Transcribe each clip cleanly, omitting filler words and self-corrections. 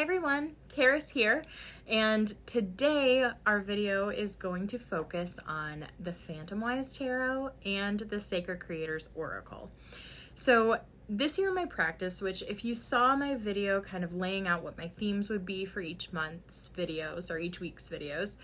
Hi everyone, Karis here, and today our video is going to focus on the Phantomwise Tarot and the Sacred Creators Oracle. So this year in my practice, which if you saw my video kind of laying out what my themes would be for each month's videos or each week's videos,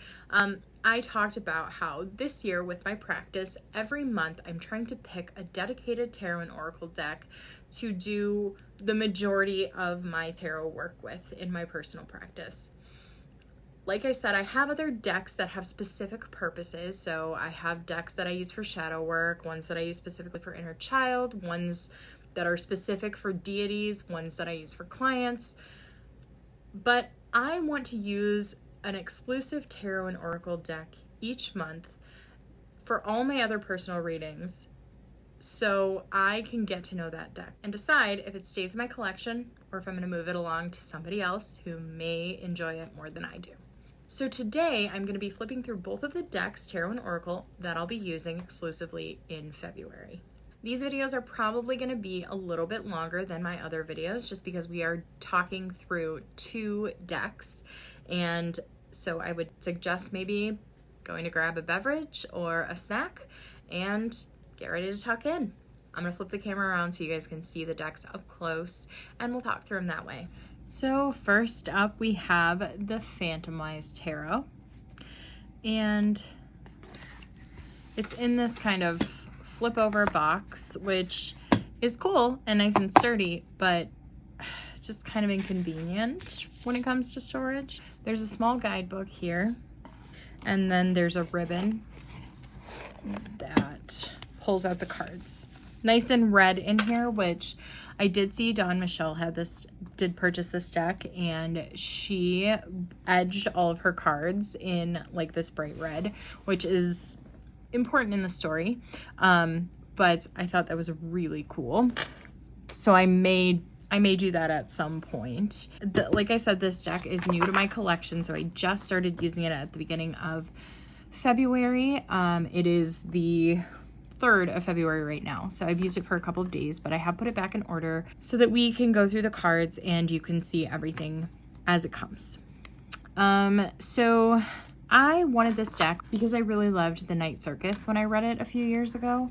I talked about how this year with my practice, every month I'm trying to pick a dedicated tarot and oracle deck to do the majority of my tarot work with in my personal practice. Like I said, I have other decks that have specific purposes. So I have decks that I use for shadow work, ones that I use specifically for inner child, ones that are specific for deities, ones that I use for clients. But I want to use an exclusive tarot and oracle deck each month for all my other personal readings, so I can get to know that deck and decide if it stays in my collection or if I'm going to move it along to somebody else who may enjoy it more than I do. So today I'm going to be flipping through both of the decks, Tarot and Oracle, that I'll be using exclusively in February. These videos are probably going to be a little bit longer than my other videos just because we are talking through two decks, and so I would suggest maybe going to grab a beverage or a snack and get ready to tuck in. I'm gonna flip the camera around so you guys can see the decks up close and we'll talk through them that way. So first up we have the Phantomwise Tarot, and it's in this kind of flip over box, which is cool and nice and sturdy, but it's just kind of inconvenient when it comes to storage. There's a small guidebook here, and then there's a ribbon that pulls out the cards. Nice and red in here, which I did see Dawn Michelle did purchase this deck, and she edged all of her cards in like this bright red, which is important in the story. But I thought that was really cool. So I may do that at some point. Like I said, this deck is new to my collection, so I just started using it at the beginning of February. It is the 3rd of February right now, so I've used it for a couple of days, but I have put it back in order so that we can go through the cards and you can see everything as it comes. So I wanted this deck because I really loved The Night Circus when I read it a few years ago.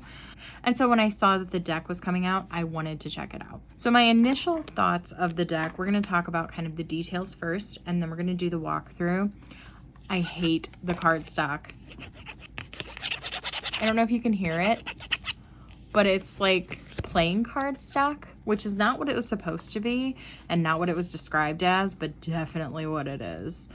And so when I saw that the deck was coming out, I wanted to check it out. So my initial thoughts of the deck, we're going to talk about kind of the details first, and then we're going to do the walkthrough. I hate the cardstock. I don't know if you can hear it, but it's like playing cardstock, which is not what it was supposed to be and not what it was described as, but definitely what it is.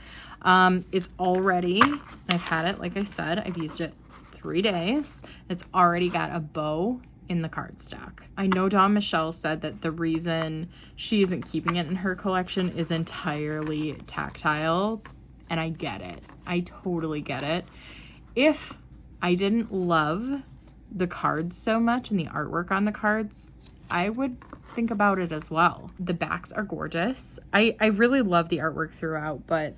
It's already, I've had it, like I said, I've used it 3 days. It's already got a bow in the cardstock. I know Dawn Michelle said that the reason she isn't keeping it in her collection is entirely tactile, and I get it. I totally get it. If I didn't love the cards so much and the artwork on the cards, I would think about it as well. The backs are gorgeous. I really love the artwork throughout, but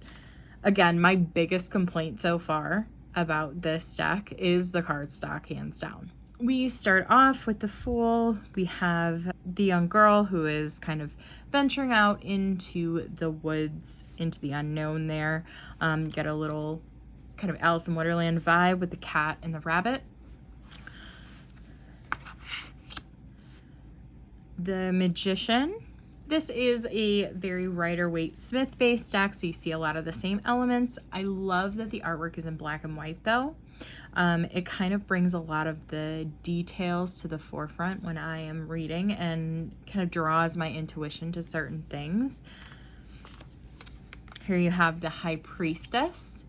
again, my biggest complaint so far about this deck is the cardstock, hands down. We start off with the Fool. We have the young girl who is kind of venturing out into the woods, into the unknown there. Get a little kind of Alice in Wonderland vibe with the cat and the rabbit. The Magician. This is a very Rider-Waite-Smith based deck, so you see a lot of the same elements. I love that the artwork is in black and white though. It kind of brings a lot of the details to the forefront when I am reading and kind of draws my intuition to certain things. Here you have the High Priestess.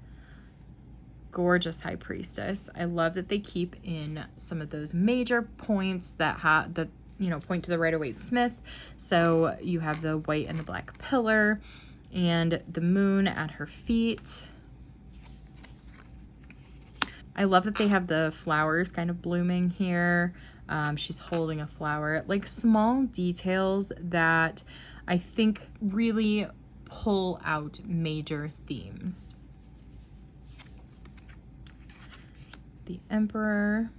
Gorgeous High Priestess. I love that they keep in some of those major points that point to the Rider-Waite-Smith. So you have the white and the black pillar and the moon at her feet. I love that they have the flowers kind of blooming here. She's holding a flower. Like small details that I think really pull out major themes. The Emperor.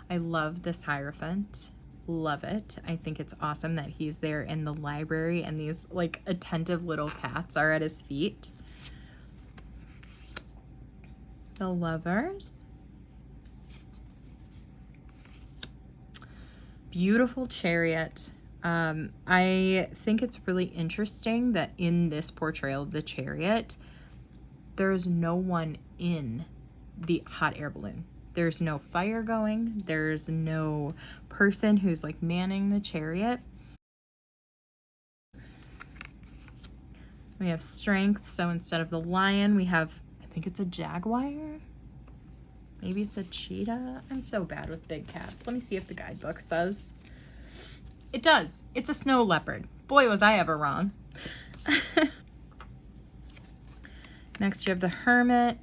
I love this Hierophant. love it. I think it's awesome that he's there in the library and these like attentive little cats are at his feet. The Lovers. Beautiful Chariot. I think it's really interesting that in this portrayal of the Chariot, there's no one in the hot air balloon. There's no fire going. There's no person who's like manning the chariot. We have Strength. So instead of the lion, we have, I think it's a jaguar. Maybe it's a cheetah. I'm so bad with big cats. Let me see if the guidebook says. It does. It's a snow leopard. Boy, was I ever wrong. Next, you have the Hermit.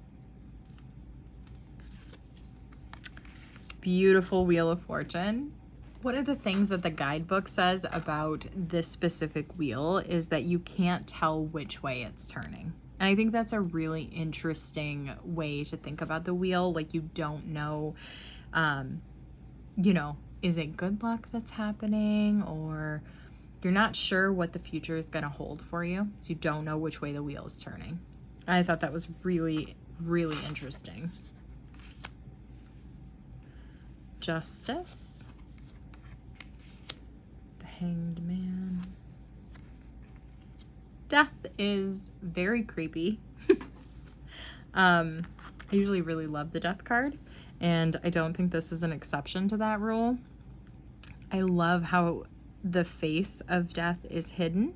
Beautiful Wheel of Fortune. One of the things that the guidebook says about this specific wheel is that you can't tell which way it's turning. And I think that's a really interesting way to think about the wheel. Like, you don't know, you know, is it good luck that's happening, or you're not sure what the future is going to hold for you. So you don't know which way the wheel is turning. I thought that was really, really interesting. Justice. The Hanged Man. Death is very creepy. I usually really love the Death card, and I don't think this is an exception to that rule. I love how the face of Death is hidden,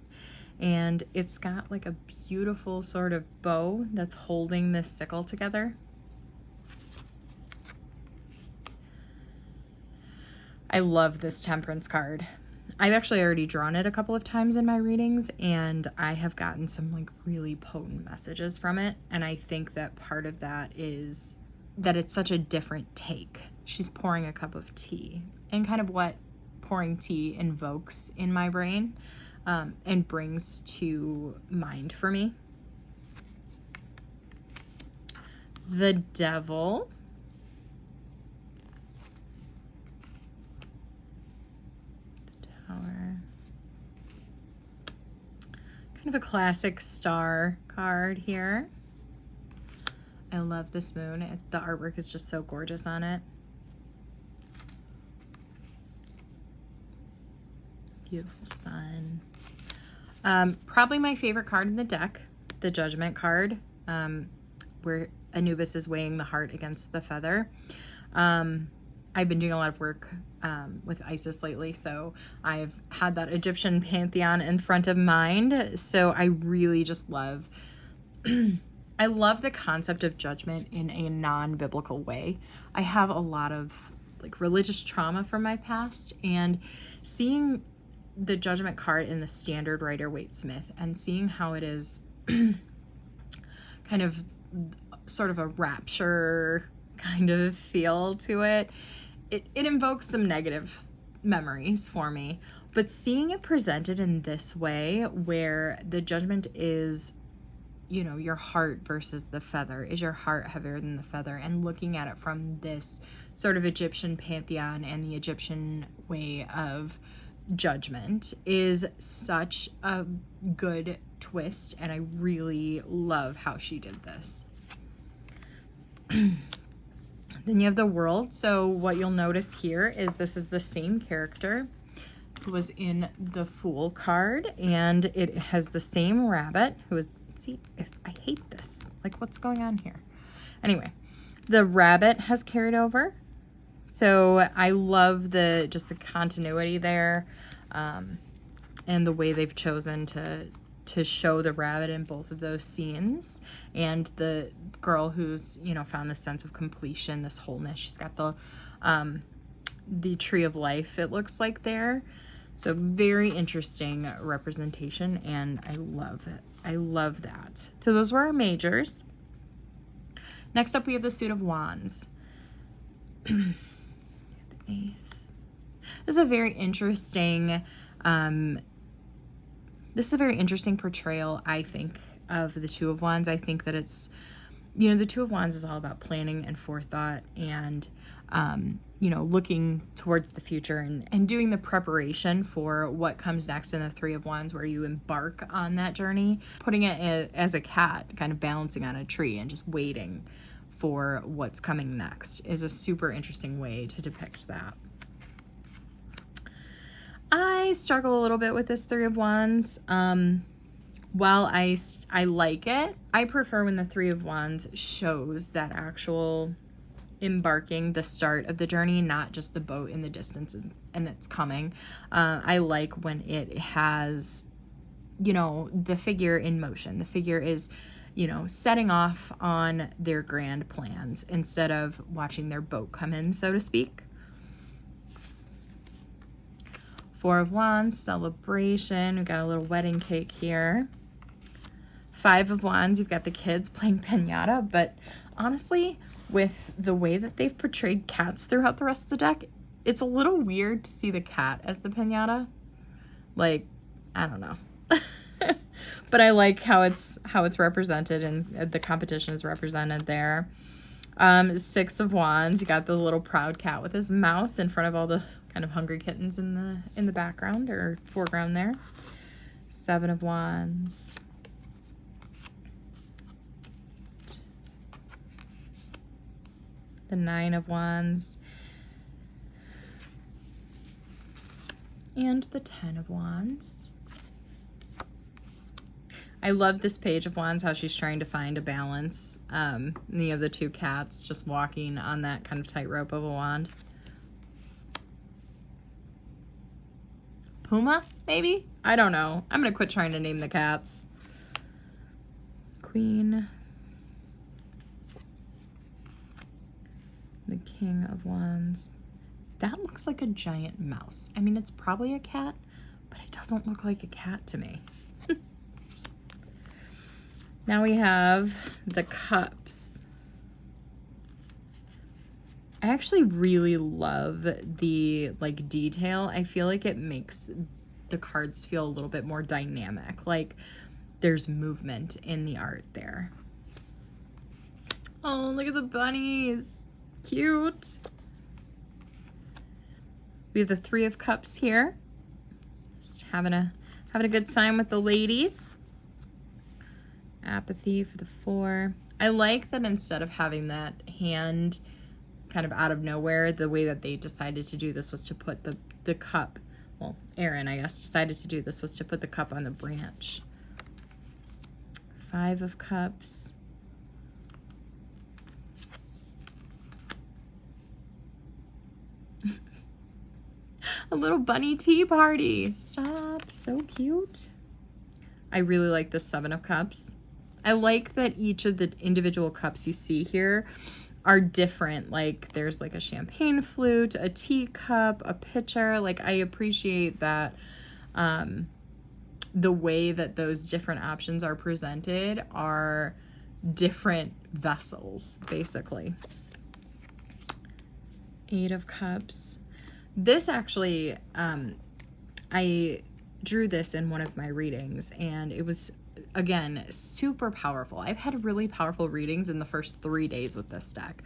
and it's got like a beautiful sort of bow that's holding this sickle together. I love this Temperance card. I've actually already drawn it a couple of times in my readings, and I have gotten some like really potent messages from it. And I think that part of that is that it's such a different take. She's pouring a cup of tea, and kind of what pouring tea invokes in my brain and brings to mind for me. The Devil. Kind of a classic star card here. I love this moon. The artwork is just so gorgeous on it. Beautiful sun. Probably my favorite card in the deck, the Judgment card, where Anubis is weighing the heart against the feather. I've been doing a lot of work with Isis lately, so I've had that Egyptian pantheon in front of mind. So I really just love, I love the concept of judgment in a non-biblical way. I have a lot of like religious trauma from my past, and seeing the Judgment card in the standard Rider-Waite-Smith and seeing how it is kind of sort of a rapture kind of feel to it, it invokes some negative memories for me. But seeing it presented in this way, where the judgment is, you know, your heart versus the feather, is your heart heavier than the feather, and looking at it from this sort of Egyptian pantheon and the Egyptian way of judgment, is such a good twist, and I really love how she did this. Then you have the World. So what you'll notice here is this is the same character who was in the Fool card, and it has the same rabbit who is, see, if I hate this, like what's going on here? Anyway, the rabbit has carried over. So I love just the continuity there, and the way they've chosen to show the rabbit in both of those scenes, and the girl who's, you know, found this sense of completion, this wholeness. She's got the tree of life, it looks like there. So very interesting representation, and I love it. I love that. So those were our majors. Next up, we have the Suit of Wands. The Ace. This is a very interesting portrayal, I think, of the Two of Wands. I think that it's you know, the Two of Wands is all about planning and forethought and, you know, looking towards the future and doing the preparation for what comes next in the Three of Wands, where you embark on that journey, putting it as a cat, kind of balancing on a tree and just waiting for what's coming next is a super interesting way to depict that. I struggle a little bit with this Three of Wands. While I like it, I prefer when the Three of Wands shows that actual embarking, the start of the journey, not just the boat in the distance and it's coming. I like when it has, you know, the figure in motion. The figure is, you know, setting off on their grand plans instead of watching their boat come in, so to speak. Four of Wands, celebration. We've got a little wedding cake here. Five of Wands, you've got the kids playing piñata, but honestly, with the way that they've portrayed cats throughout the rest of the deck, it's a little weird to see the cat as the piñata. Like, I don't know. But I like how it's represented, and the competition is represented there. Six of Wands, you got the little proud cat with his mouse in front of all the kind of hungry kittens in the background or foreground there. Seven of Wands. The Nine of Wands, and the Ten of Wands. I love this Page of Wands, how she's trying to find a balance. And you have the two cats just walking on that kind of tightrope of a wand. Puma, maybe? I don't know. I'm going to quit trying to name the cats. Queen. The King of Wands. That looks like a giant mouse. I mean, it's probably a cat, but it doesn't look like a cat to me. Now we have the Cups. I actually really love the like detail. I feel like it makes the cards feel a little bit more dynamic. Like there's movement in the art there. Oh, look at the bunnies. Cute. We have the Three of Cups here. Just having a good time with the ladies. Apathy for the Four. I like that instead of having that hand kind of out of nowhere, the way that they decided to do this was to put the cup, well, Aaron, I guess, decided to do this was to put the cup on the branch. Five of Cups. A little bunny tea party. Stop. So cute. I really like the Seven of Cups. I like that each of the individual cups you see here are different. Like there's like a champagne flute, a teacup, a pitcher. Like I appreciate that the way that those different options are presented are different vessels, basically. Eight of Cups. This actually, I drew this in one of my readings, and it was, again, super powerful. I've had really powerful readings in the first 3 days with this deck,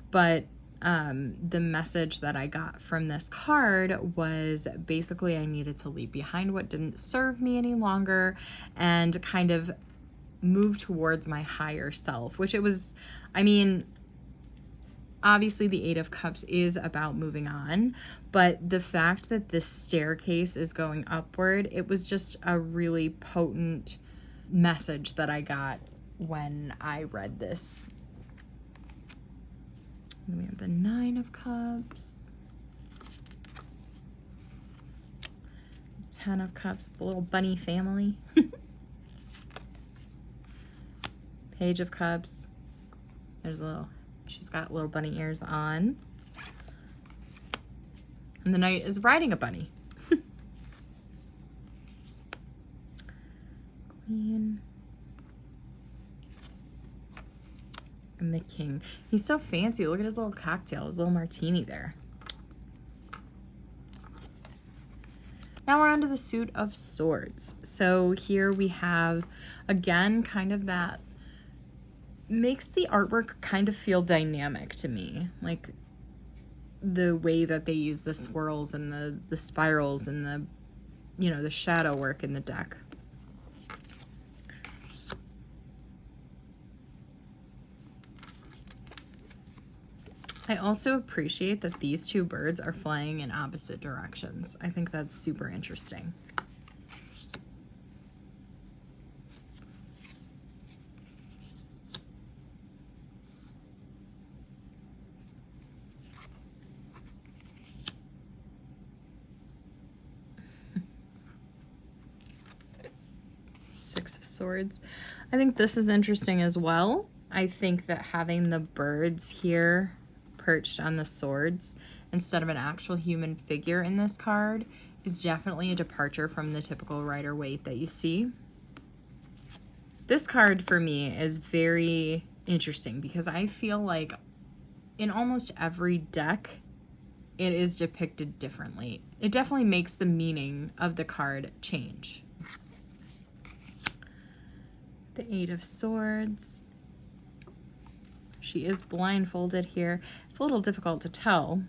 but the message that I got from this card was basically I needed to leave behind what didn't serve me any longer and kind of move towards my higher self, which it was, I mean, obviously the Eight of Cups is about moving on, but the fact that this staircase is going upward, it was just a really potent message that I got when I read this. And we have the Nine of Cups. 10 of Cups, the little bunny family. Page of Cups. There's a little, she's got little bunny ears on. And the knight is riding a bunny. Queen. And the king. He's so fancy. Look at his little cocktail, his little martini there. Now we're on to the Suit of Swords. So here we have, again, kind of that makes the artwork kind of feel dynamic to me. Like the way that they use the swirls and the spirals and the, you know, the shadow work in the deck. I also appreciate that these two birds are flying in opposite directions. I think that's super interesting. Six of Swords. I think this is interesting as well. I think that having the birds here perched on the swords instead of an actual human figure in this card is definitely a departure from the typical Rider-Waite that you see. This card for me is very interesting because I feel like in almost every deck it is depicted differently. It definitely makes the meaning of the card change. The Eight of Swords. She is blindfolded here. It's a little difficult to tell.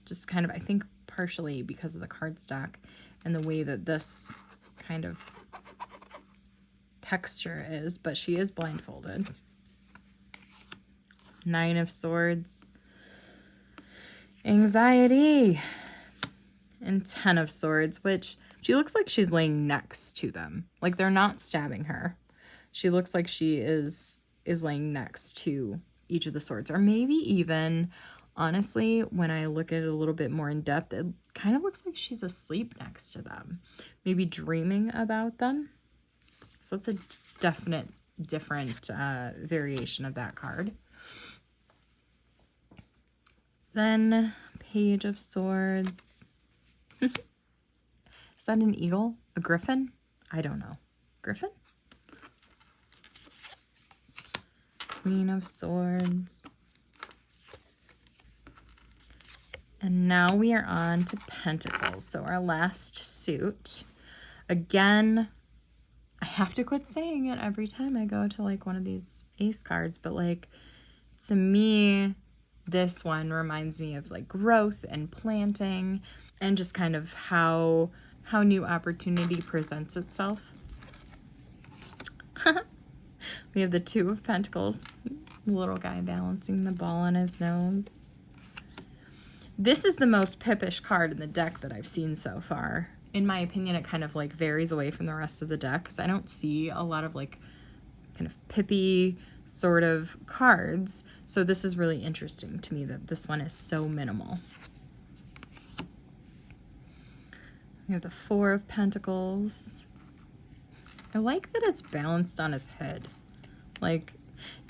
Just kind of, I think, partially because of the cardstock and the way that this kind of texture is, but she is blindfolded. Nine of Swords. Anxiety. And 10 of Swords, which she looks like she's laying next to them. Like they're not stabbing her. She looks like she is laying next to each of the swords. Or maybe even, honestly, when I look at it a little bit more in depth, it kind of looks like she's asleep next to them. Maybe dreaming about them. So it's a definite different variation of that card. Then Page of Swords. Is that an eagle? A griffin? I don't know. Griffin? Queen of Swords. And now we are on to Pentacles. So our last suit. Again, I have to quit saying it every time I go to like one of these ace cards, but like to me, this one reminds me of like growth and planting and just kind of how new opportunity presents itself. We have the Two of Pentacles, little guy balancing the ball on his nose. This is the most pippish card in the deck that I've seen so far. In my opinion, it kind of like varies away from the rest of the deck because I don't see a lot of like kind of pippy sort of cards. So this is really interesting to me that this one is so minimal. We have the Four of Pentacles. I like that it's balanced on his head. Like,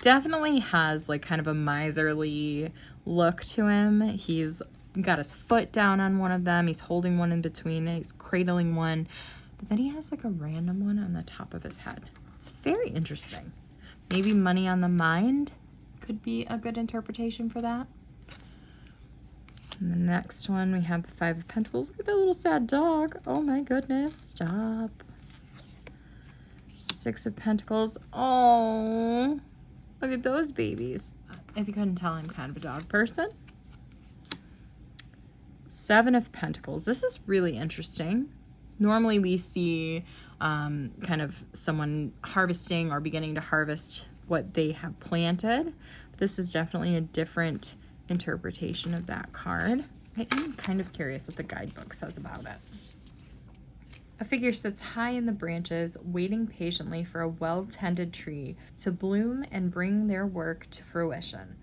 definitely has like kind of a miserly look to him. He's got his foot down on one of them. He's holding one in between. He's cradling one. But then he has like a random one on the top of his head. It's very interesting. Maybe money on the mind could be a good interpretation for that. And the next one, we have the Five of Pentacles. Look at that little sad dog. Oh my goodness, stop. Six of Pentacles. Oh, look at those babies. If you couldn't tell, I'm kind of a dog person. Seven of Pentacles. This is really interesting. Normally we see kind of someone harvesting or beginning to harvest what they have planted. This is definitely a different interpretation of that card. I am kind of curious what the guidebook says about it. A figure sits high in the branches, waiting patiently for a well-tended tree to bloom and bring their work to fruition.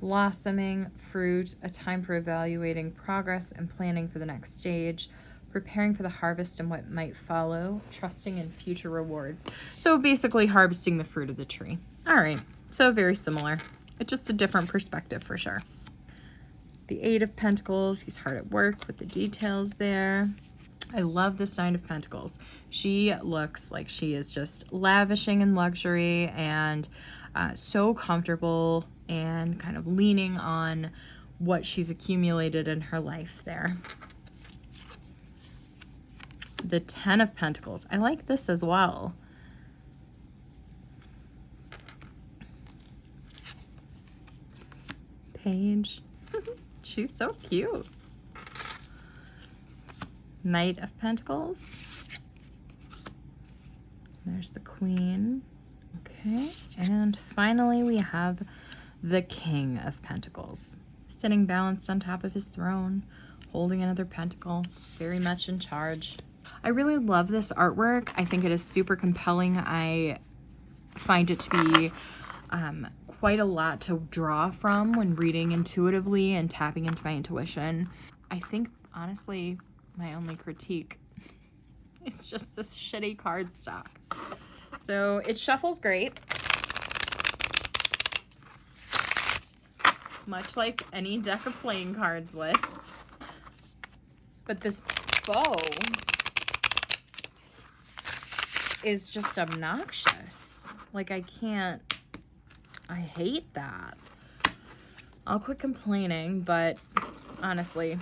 Blossoming, fruit, a time for evaluating progress and planning for the next stage, preparing for the harvest and what might follow, trusting in future rewards. So basically harvesting the fruit of the tree. All right, so very similar. It's just a different perspective for sure. The Eight of Pentacles, he's hard at work with the details there. I love this Nine of Pentacles. She looks like she is just lavishing in luxury and so comfortable and kind of leaning on what she's accumulated in her life there. The Ten of Pentacles. I like this as well. page. She's so cute. Knight of Pentacles. There's the Queen. Okay, and finally we have the King of Pentacles, sitting balanced on top of his throne, holding another pentacle, very much in charge. I really love this artwork. I think it is super compelling. I find it to be quite a lot to draw from when reading intuitively and tapping into my intuition. I think, honestly, my only critique is just this shitty cardstock. So it shuffles great, much like any deck of playing cards would. But this bow is just obnoxious. Like, I hate that. I'll quit complaining, but honestly,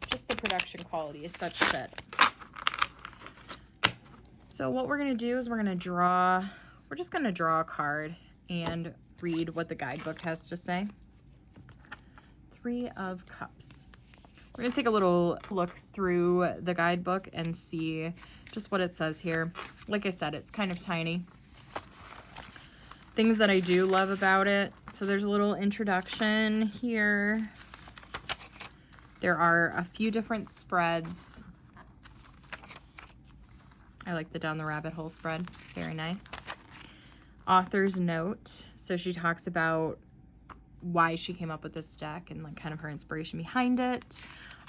just the production quality is such shit. So what we're gonna do is we're just gonna draw a card and read what the guidebook has to say. 3 of Cups. We're gonna take a little look through the guidebook and see just what it says here. Like I said, it's kind of tiny. Things that I do love about it. So there's a little introduction here. There are a few different spreads. I like the Down the Rabbit Hole spread. Very nice. Author's note. So she talks about why she came up with this deck and like kind of her inspiration behind it.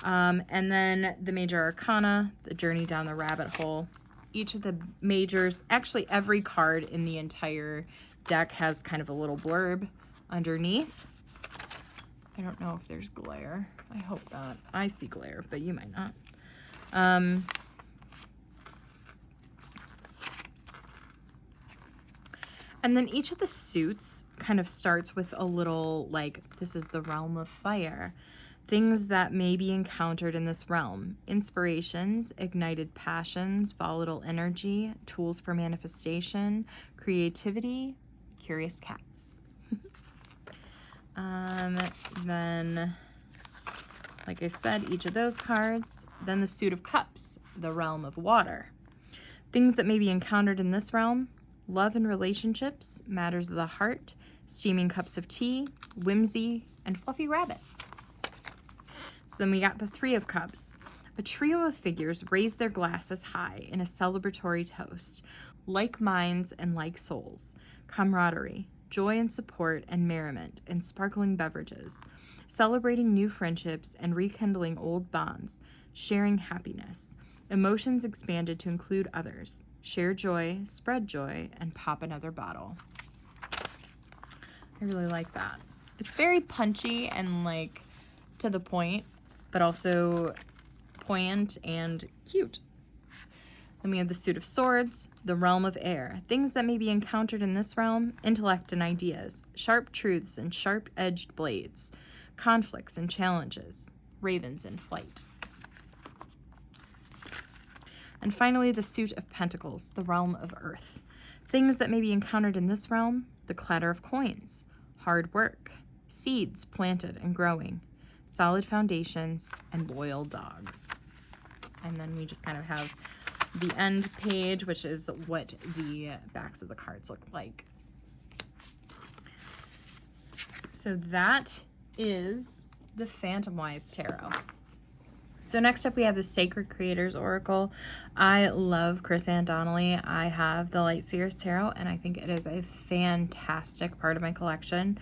And then the major arcana, the journey down the rabbit hole. Each of the majors, actually every card in the entire deck has kind of a little blurb underneath. I don't know if there's glare. I hope not. I see glare, but you might not. And then each of the suits kind of starts with a little, like, this is the realm of fire. Things that may be encountered in this realm. Inspirations, ignited passions, volatile energy, tools for manifestation, creativity, curious cats. Then, like I said, each of those cards. Then the Suit of Cups, the realm of water. Things that may be encountered in this realm. Love and relationships, matters of the heart, steaming cups of tea, whimsy, and fluffy rabbits. So then we got the 3 of Cups. A trio of figures raise their glasses high in a celebratory toast. Like minds and like souls. Camaraderie, joy and support and merriment and sparkling beverages. Celebrating new friendships and rekindling old bonds. Sharing happiness. Emotions expanded to include others. Share joy, spread joy, and pop another bottle. I really like that. It's very punchy and like to the point, but also poignant and cute. Then we have the Suit of Swords, the realm of air. Things that may be encountered in this realm, intellect and ideas, sharp truths and sharp-edged blades, conflicts and challenges, ravens in flight. And finally, the Suit of Pentacles, the realm of earth. Things that may be encountered in this realm, the clatter of coins, hard work, seeds planted and growing, solid foundations, and loyal dogs. And then we just kind of have the end page, which is what the backs of the cards look like. So that is the Phantomwise Tarot. So next up we have the Sacred Creators Oracle. I love Chris Ann Donnelly. I have the Light Seers Tarot, and I think it is a fantastic part of my collection.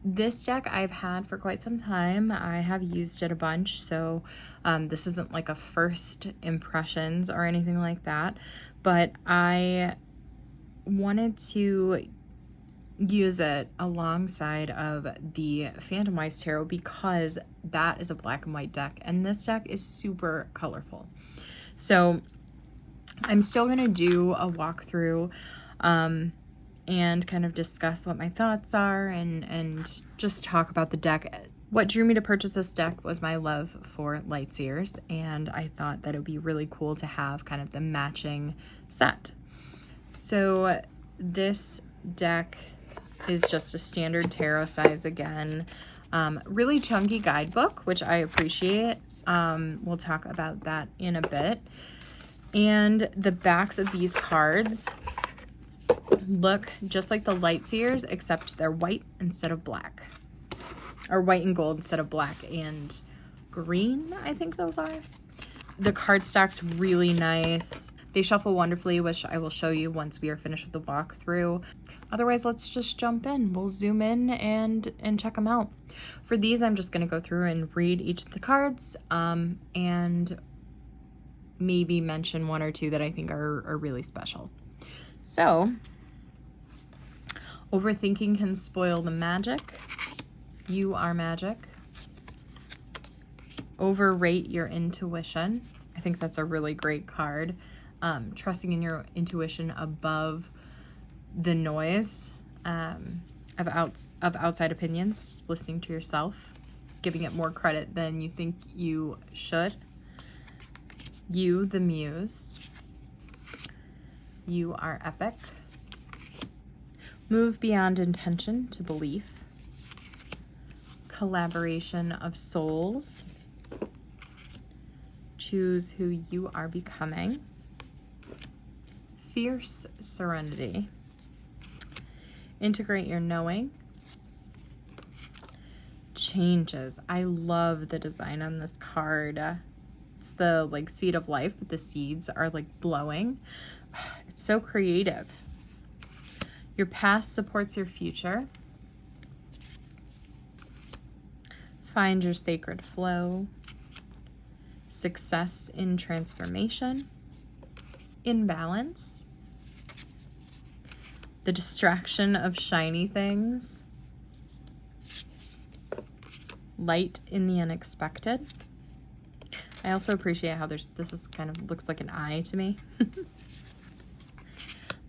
This deck I've had for quite some time. I have used it a bunch, so this isn't like a first impressions or anything like that, but I wanted to use it alongside of the Phantomwise Tarot because that is a black and white deck, and this deck is super colorful. So I'm still going to do a walkthrough and kind of discuss what my thoughts are and just talk about the deck. What drew me to purchase this deck was my love for Light Seers, and I thought that it would be really cool to have kind of the matching set. So this deck is just a standard tarot size again. Really chunky guidebook, which I appreciate. We'll talk about that in a bit. And the backs of these cards look just like the Lightseers, except they're white instead of black. Or white and gold instead of black and green, I think those are. The cardstock's really nice. They shuffle wonderfully, which I will show you once we are finished with the walkthrough. Otherwise, let's just jump in. We'll zoom in and check them out. For these, I'm just going to go through and read each of the cards and maybe mention one or two that I think are really special. So, overthinking can spoil the magic. You are magic. Overrate your intuition. I think that's a really great card. Trusting in your intuition above the noise of outside opinions, listening to yourself, giving it more credit than you think you should. You, the muse. You are epic. Move beyond intention to belief. Collaboration of souls. Choose who you are becoming. Fierce serenity. Integrate your knowing. Changes. I love the design on this card. It's the like seed of life, but the seeds are like blowing. It's so creative. Your past supports your future. Find your sacred flow. Success in transformation. Imbalance. The distraction of shiny things. Light in the unexpected. I also appreciate how this is kind of looks like an eye to me.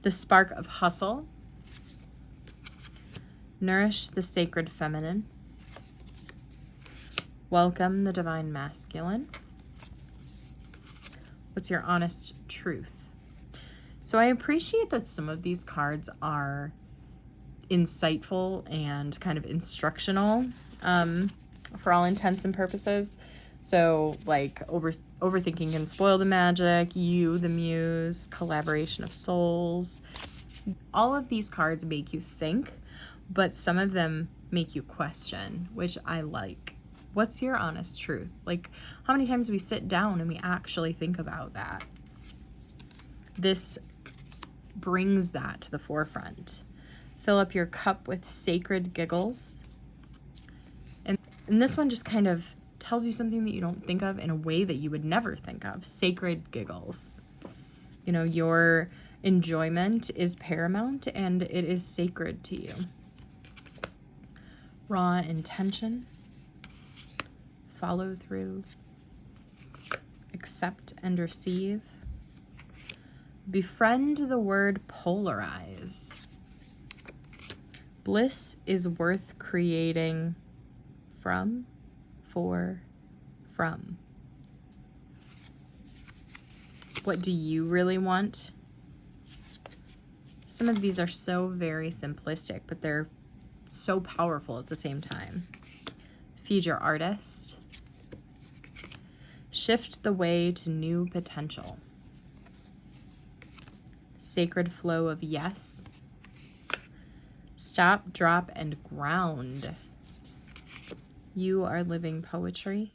The spark of hustle. Nourish the sacred feminine. Welcome the divine masculine. What's your honest truth? So I appreciate that some of these cards are insightful and kind of instructional for all intents and purposes. So like overthinking can spoil the magic, you, the muse, collaboration of souls. All of these cards make you think, but some of them make you question, which I like. What's your honest truth? Like, how many times we sit down and we actually think about that? This brings that to the forefront. Fill up your cup with sacred giggles. And this one just kind of tells you something that you don't think of in a way that you would never think of. Sacred giggles. You know, your enjoyment is paramount and it is sacred to you. Raw intention. Follow through. Accept and receive. Befriend the word polarize. Bliss is worth creating from, for, from. What do you really want? Some of these are so very simplistic, but they're so powerful at the same time. Feed your artist. Shift the way to new potential. Sacred flow of yes. Stop, drop, and ground. You are living poetry.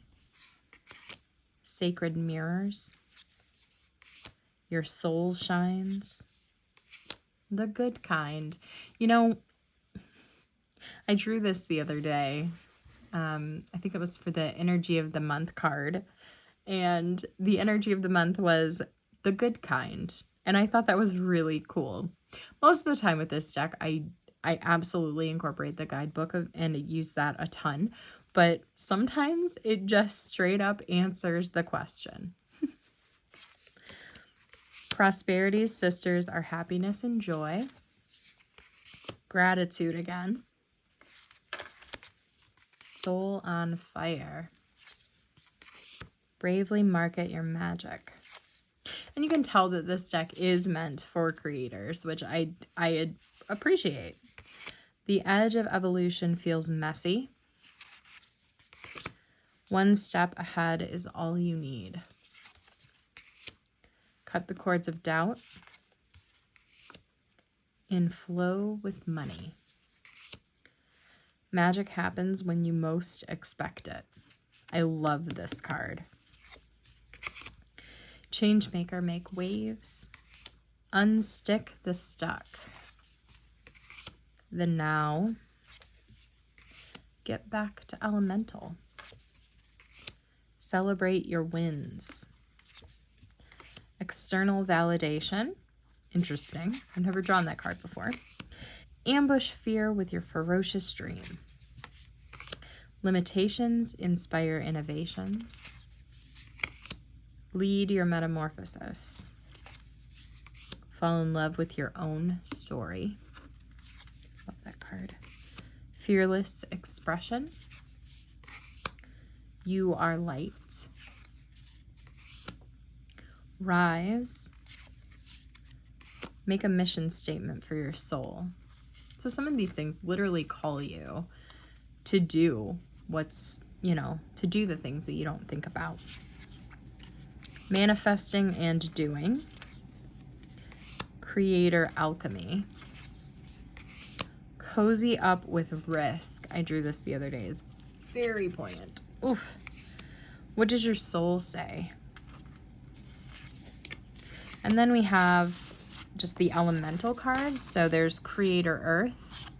Sacred mirrors. Your soul shines. The good kind. You know, I drew this the other day. I think it was for the energy of the month card. And the energy of the month was the good kind. And I thought that was really cool. Most of the time with this deck, I absolutely incorporate the guidebook and use that a ton. But sometimes it just straight up answers the question. Prosperity's sisters are happiness and joy. Gratitude again. Soul on fire. Bravely market your magic. And you can tell that this deck is meant for creators, which I appreciate. The edge of evolution feels messy. One step ahead is all you need. Cut the cords of doubt and flow with money. Magic happens when you most expect it. I love this card. Changemaker, make waves. Unstick the stuck. The now. Get back to elemental. Celebrate your wins. External validation. Interesting. I've never drawn that card before. Ambush fear with your ferocious dream. Limitations inspire innovations. Lead your metamorphosis. Fall in love with your own story. Love that card. Fearless expression. You are light. Rise. Make a mission statement for your soul. So some of these things literally call you to do to do the things that you don't think about. Manifesting and doing. Creator alchemy. Cozy up with risk. I drew this the other day. It's very poignant. Oof. What does your soul say? And then we have just the elemental cards. So there's Creator Earth,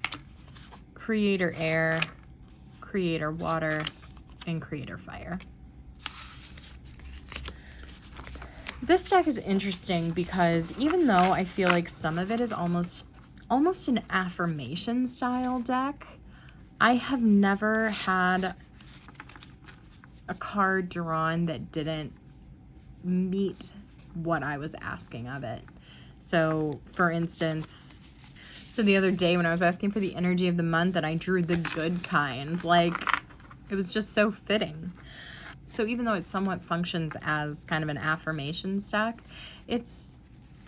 Creator Air, Creator Water, and Creator Fire. This deck is interesting because even though I feel like some of it is almost an affirmation style deck, I have never had a card drawn that didn't meet what I was asking of it. So for instance, the other day when I was asking for the energy of the month and I drew the good kind, like it was just so fitting. So even though it somewhat functions as kind of an affirmation deck, it's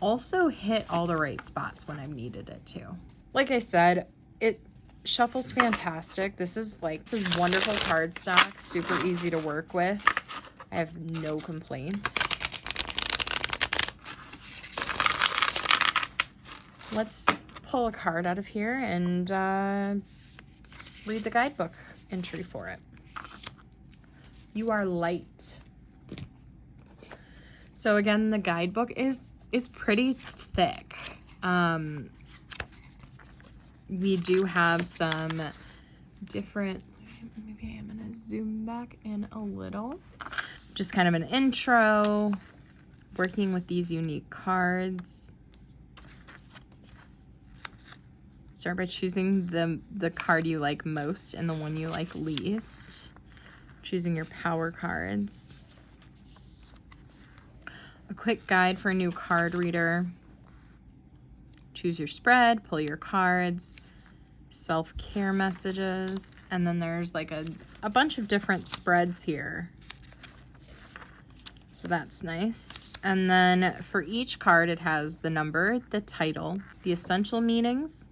also hit all the right spots when I've needed it to. Like I said, it shuffles fantastic. This is wonderful cardstock, super easy to work with. I have no complaints. Let's pull a card out of here and read the guidebook entry for it. You are light. So again, the guidebook is pretty thick. We do have some different, maybe I'm gonna zoom back in a little. Just kind of an intro, working with these unique cards. Start by choosing the card you like most and the one you like least. Choosing your power cards. A quick guide for a new card reader. Choose your spread, pull your cards, self-care messages, and then there's like a bunch of different spreads here. So that's nice. And then for each card, it has the number, the title, the essential meanings,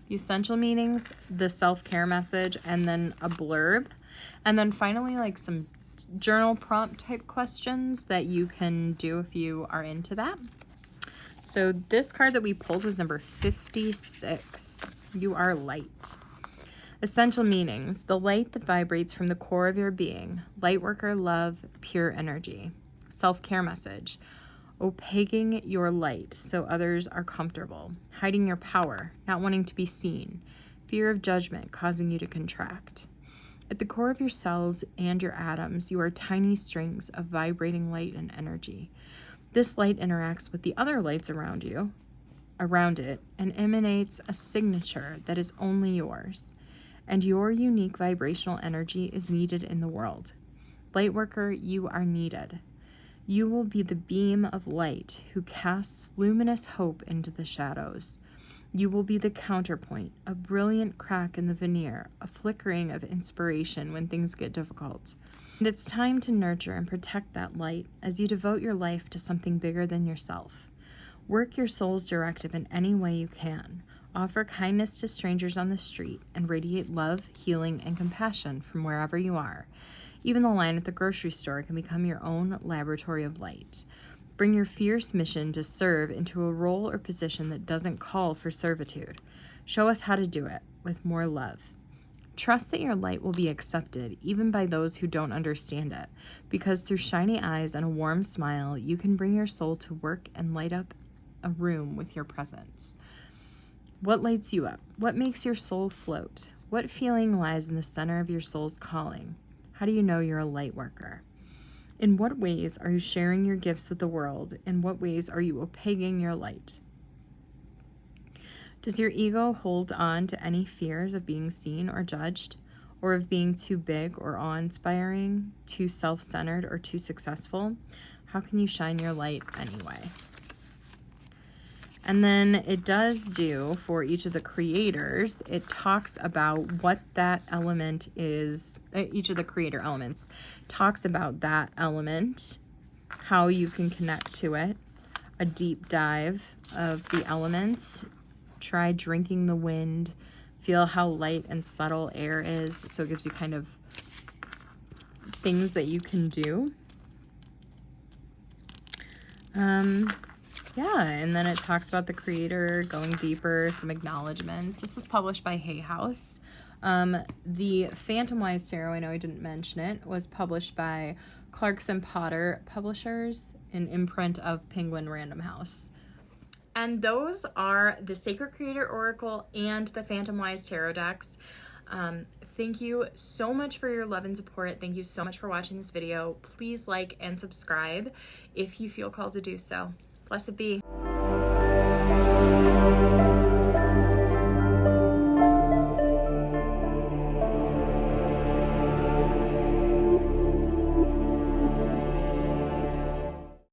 the self-care message, and then a blurb. And then finally, like some journal prompt type questions that you can do if you are into that. So this card that we pulled was number 56. You are light. Essential meanings. The light that vibrates from the core of your being. Lightworker, love, pure energy. Self-care message. Opaquing your light so others are comfortable. Hiding your power. Not wanting to be seen. Fear of judgment causing you to contract. At the core of your cells and your atoms, you are tiny strings of vibrating light and energy. This light interacts with the other lights around it, and emanates a signature that is only yours. And your unique vibrational energy is needed in the world. Lightworker, you are needed. You will be the beam of light who casts luminous hope into the shadows. You will be the counterpoint, a brilliant crack in the veneer, a flickering of inspiration when things get difficult. And it's time to nurture and protect that light as you devote your life to something bigger than yourself. Work your soul's directive in any way you can. Offer kindness to strangers on the street and radiate love, healing, and compassion from wherever you are. Even the line at the grocery store can become your own laboratory of light. Bring your fierce mission to serve into a role or position that doesn't call for servitude. Show us how to do it with more love. Trust that your light will be accepted even by those who don't understand it, because through shiny eyes and a warm smile, you can bring your soul to work and light up a room with your presence. What lights you up? What makes your soul float? What feeling lies in the center of your soul's calling? How do you know you're a light worker? In what ways are you sharing your gifts with the world? In what ways are you opaquing your light? Does your ego hold on to any fears of being seen or judged, or of being too big or awe-inspiring, too self-centered, or too successful? How can you shine your light anyway? And then it does do for each of the creators, it talks about what that element is, each of the creator elements talks about that element, how you can connect to it, a deep dive of the elements. Try drinking the wind, feel how light and subtle air is. So it gives you kind of things that you can do. Yeah, and then it talks about the creator going deeper, some acknowledgments. This was published by Hay House. The Phantomwise Tarot, I know I didn't mention it, was published by Clarkson Potter Publishers, an imprint of Penguin Random House. And those are the Sacred Creator Oracle and the Phantomwise Tarot decks. Thank you so much for your love and support. Thank you so much for watching this video. Please like and subscribe if you feel called to do so. Blessed be.